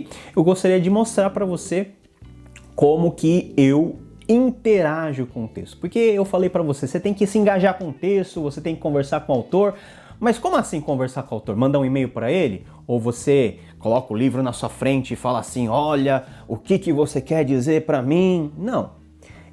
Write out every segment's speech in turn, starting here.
aqui, eu gostaria de mostrar para você como que eu interajo com o texto. Porque eu falei para você, você tem que se engajar com o texto, você tem que conversar com o autor. Mas como assim conversar com o autor? Manda um e-mail para ele? Ou você coloca o livro na sua frente e fala assim, olha, o que você quer dizer para mim? Não.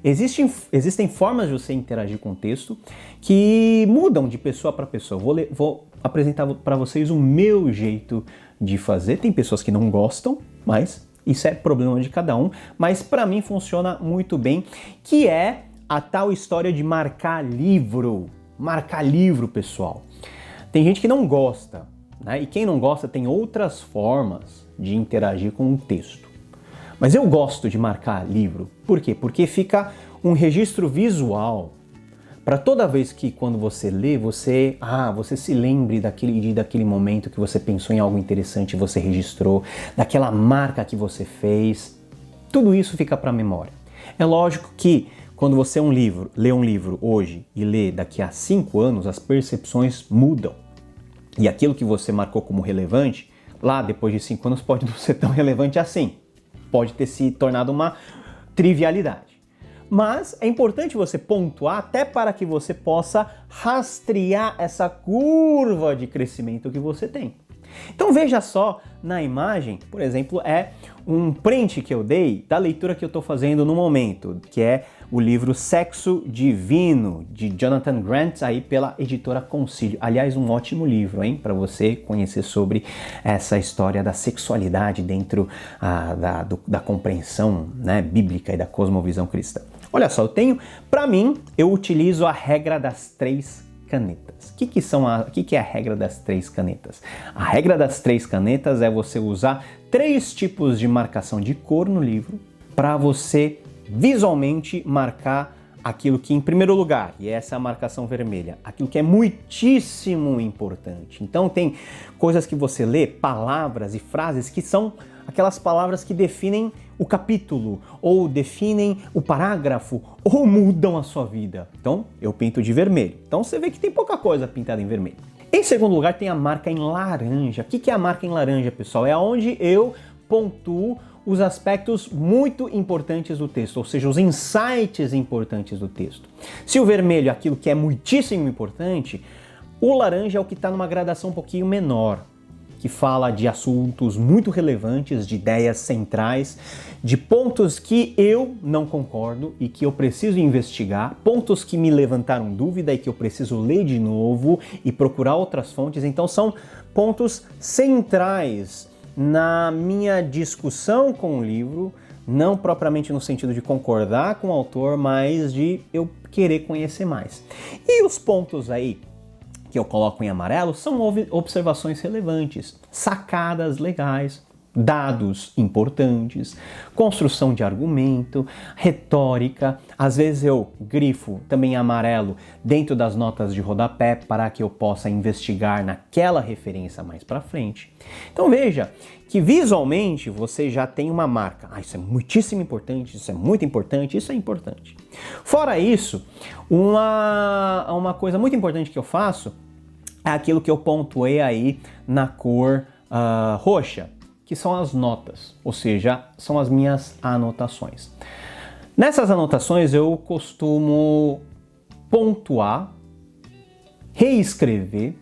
Existem formas de você interagir com o texto que mudam de pessoa para pessoa. Vou apresentar para vocês o meu jeito de fazer. Tem pessoas que não gostam, mas isso é problema de cada um. Mas para mim funciona muito bem, que é a tal história de marcar livro. Marcar livro, pessoal. Tem gente que não gosta, né? E quem não gosta tem outras formas de interagir com o texto. Mas eu gosto de marcar livro. Por quê? Porque fica um registro visual para toda vez que quando você lê, você se lembre daquele dia, daquele momento que você pensou em algo interessante e você registrou, daquela marca que você fez. Tudo isso fica para a memória. É lógico que quando você lê um livro hoje e lê daqui a 5 anos, as percepções mudam. E aquilo que você marcou como relevante, lá depois de 5 anos pode não ser tão relevante assim. Pode ter se tornado uma trivialidade. Mas é importante você pontuar até para que você possa rastrear essa curva de crescimento que você tem. Então veja só, na imagem, por exemplo, é um print que eu dei da leitura que eu estou fazendo no momento, que é o livro Sexo Divino, de Jonathan Grant, aí pela editora Concílio. Aliás, um ótimo livro, hein, para você conhecer sobre essa história da sexualidade dentro da compreensão, né, bíblica e da cosmovisão cristã. Olha só, eu utilizo a regra das 3 canetas. O que é a regra das 3 canetas? A regra das 3 canetas é você usar 3 tipos de marcação de cor no livro para você visualmente marcar aquilo que, em primeiro lugar, e essa é a marcação vermelha, aquilo que é muitíssimo importante. Então tem coisas que você lê, palavras e frases que são aquelas palavras que definem o capítulo, ou definem o parágrafo, ou mudam a sua vida. Então, eu pinto de vermelho. Então, você vê que tem pouca coisa pintada em vermelho. Em segundo lugar, tem a marca em laranja. O que é a marca em laranja, pessoal? É onde eu pontuo os aspectos muito importantes do texto, ou seja, os insights importantes do texto. Se o vermelho é aquilo que é muitíssimo importante, o laranja é o que está numa gradação um pouquinho menor, que fala de assuntos muito relevantes, de ideias centrais, de pontos que eu não concordo e que eu preciso investigar, pontos que me levantaram dúvida e que eu preciso ler de novo e procurar outras fontes. Então são pontos centrais na minha discussão com o livro, não propriamente no sentido de concordar com o autor, mas de eu querer conhecer mais. E os pontos aí que eu coloco em amarelo são observações relevantes, sacadas legais, dados importantes, construção de argumento, retórica. Às vezes eu grifo também em amarelo dentro das notas de rodapé para que eu possa investigar naquela referência mais para frente. Então veja que visualmente você já tem uma marca. Isso é muitíssimo importante, isso é muito importante, isso é importante. Fora isso, uma coisa muito importante que eu faço é aquilo que eu pontuei aí na cor roxa, que são as notas, ou seja, são as minhas anotações. Nessas anotações eu costumo pontuar, reescrever,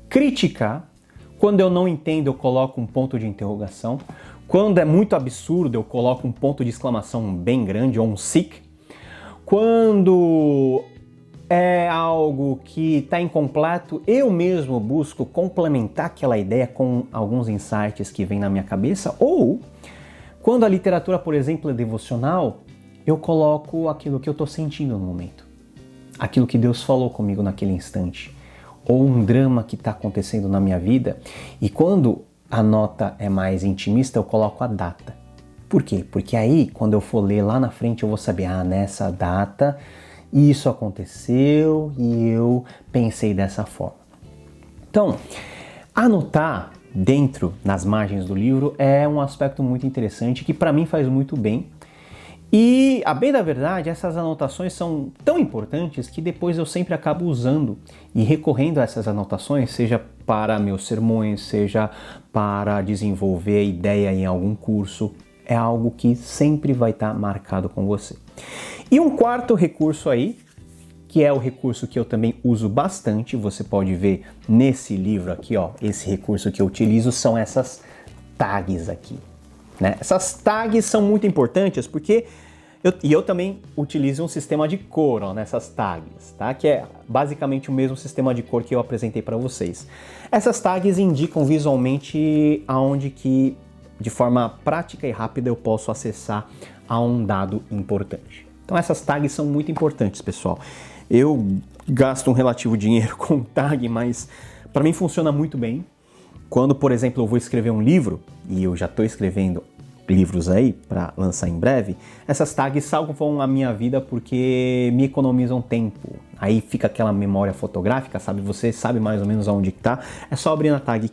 criticar. Quando eu não entendo, eu coloco um ponto de interrogação. Quando é muito absurdo, eu coloco um ponto de exclamação bem grande, ou um sic. Quando é algo que está incompleto, eu mesmo busco complementar aquela ideia com alguns insights que vêm na minha cabeça, ou quando a literatura, por exemplo, é devocional, eu coloco aquilo que eu estou sentindo no momento, aquilo que Deus falou comigo naquele instante, ou um drama que está acontecendo na minha vida, e quando a nota é mais intimista, eu coloco a data. Por quê? Porque aí, quando eu for ler lá na frente, eu vou saber, nessa data isso aconteceu e eu pensei dessa forma. Então, anotar dentro, nas margens do livro, é um aspecto muito interessante que para mim faz muito bem E, a bem da verdade, essas anotações são tão importantes que depois eu sempre acabo usando e recorrendo a essas anotações, seja para meus sermões, seja para desenvolver a ideia em algum curso. É algo que sempre vai estar marcado com você. E um quarto recurso aí, que é o recurso que eu também uso bastante, você pode ver nesse livro aqui, ó, esse recurso que eu utilizo são essas tags aqui, né? Essas tags são muito importantes porque eu também utilizo um sistema de cor, ó, nessas tags, tá? Que é basicamente o mesmo sistema de cor que eu apresentei para vocês. Essas tags indicam visualmente aonde que, de forma prática e rápida, eu posso acessar a um dado importante. Então essas tags são muito importantes, pessoal. Eu gasto um relativo dinheiro com tag, mas para mim funciona muito bem. Quando, por exemplo, eu vou escrever um livro, e eu já estou escrevendo livros aí para lançar em breve, essas tags salvam a minha vida porque me economizam tempo. Aí fica aquela memória fotográfica, sabe? Você sabe mais ou menos aonde está. É só abrir na tag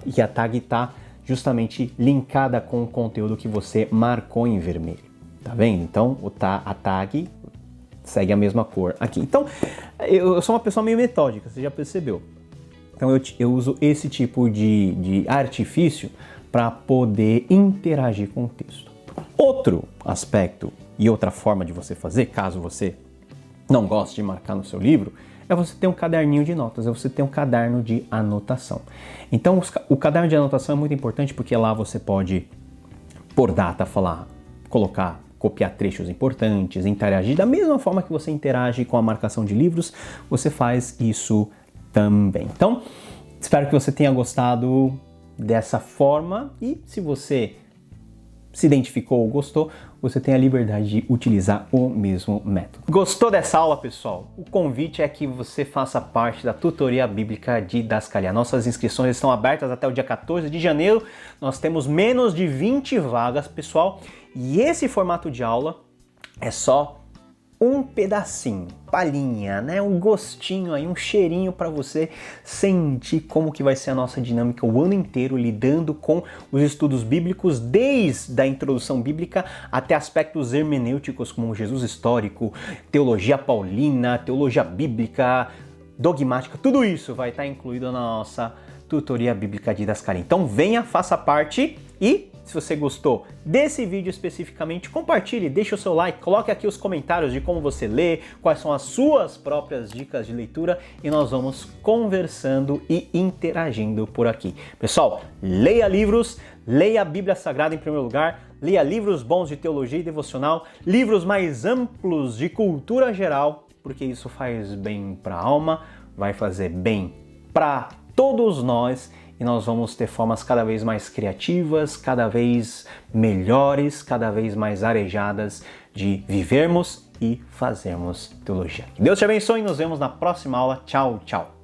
e a tag está justamente linkada com o conteúdo que você marcou em vermelho. Tá vendo? Então a tag segue a mesma cor aqui. Então eu sou uma pessoa meio metódica, você já percebeu. Então eu uso esse tipo de artifício para poder interagir com o texto. Outro aspecto e outra forma de você fazer, caso você não goste de marcar no seu livro, é você ter um caderninho de notas, é você ter um caderno de anotação. Então o caderno de anotação é muito importante porque lá você pode, por data, copiar trechos importantes, interagir da mesma forma que você interage com a marcação de livros, você faz isso também. Então, espero que você tenha gostado dessa forma e se você se identificou ou gostou, você tem a liberdade de utilizar o mesmo método. Gostou dessa aula, pessoal? O convite é que você faça parte da Tutoria Bíblica Didascalia. Nossas inscrições estão abertas até o dia 14 de janeiro. Nós temos menos de 20 vagas, pessoal. E esse formato de aula é só um pedacinho, palhinha, né? Um gostinho aí, um cheirinho para você sentir como que vai ser a nossa dinâmica o ano inteiro lidando com os estudos bíblicos, desde a introdução bíblica até aspectos hermenêuticos como Jesus histórico, teologia paulina, teologia bíblica, dogmática, tudo isso vai estar incluído na nossa Tutoria Bíblica Didascalia. Então venha, faça parte e se você gostou desse vídeo especificamente, compartilhe, deixe o seu like, coloque aqui os comentários de como você lê, quais são as suas próprias dicas de leitura e nós vamos conversando e interagindo por aqui. Pessoal, leia livros, leia a Bíblia Sagrada em primeiro lugar, leia livros bons de teologia e devocional, livros mais amplos de cultura geral, porque isso faz bem para a alma, vai fazer bem para todos nós e nós vamos ter formas cada vez mais criativas, cada vez melhores, cada vez mais arejadas de vivermos e fazermos teologia. Que Deus te abençoe e nos vemos na próxima aula. Tchau, tchau!